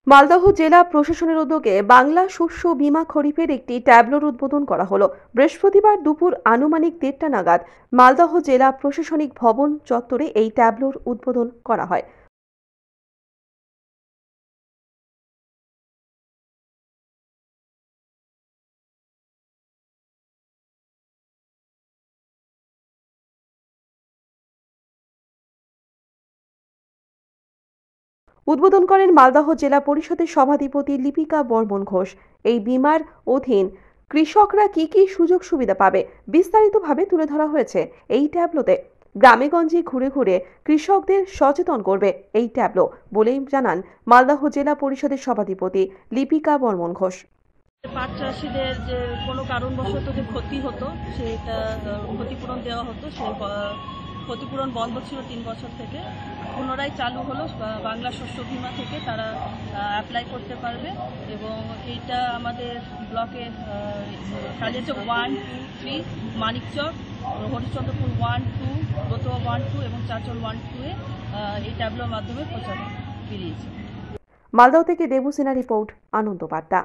মালদহ জেলা প্রশাসনের উদ্যোগে বাংলা শস্য বীমা খরিফের একটি ট্যাবলোর উদ্বোধন করা হলো। বৃহস্পতিবার দুপুর আনুমানিক 1:30 নাগাদ মালদহ জেলা প্রশাসনিক ভবন চত্বরে এই ট্যাবলোর উদ্বোধন করা হয়। উদ্বোধন করেন মালদহ জেলা পরিষদের সভাধিপতি লিপিকা বর্মন ঘোষ। এই বীমার অধীন কৃষকরা কি কি সুযোগ সুবিধা পাবে বিস্তারিতভাবে তুলে ধরা হয়েছে এই ট্যাবলোতে। গ্রামে গঞ্জে ঘুরে ঘুরে কৃষকদের সচেতন করবে এই ট্যাবলো বলেই জানান মালদহ জেলা পরিষদের সভাধিপতি লিপিকা বর্মন ঘোষ। পাট চাষিদের যে কোনো কারণবশত যে ক্ষতি হতো সেটা ক্ষতিপূরণ দেওয়া হতো, সেই ক্ষতিপূরণ বন্ধ ছিল 3 বছর থেকে, পুনরায় চালু হলো। বাংলা শস্য বীমা থেকে তারা অ্যাপ্লাই করতে পারবে এবং এইটা আমাদের ব্লকে কালিয়াচক 1, 2, 3, মানিকচক, হরিশ্চন্দ্রপুর 1, 2, রতুয়া 1, 2 এবং চাঁচল 1, 2 এ এই ট্যাবলোর মাধ্যমে প্রচার বেরিয়েছে। মালদহ থেকে দেবু সিনহা রিপোর্ট, আনন্দ বার্তা।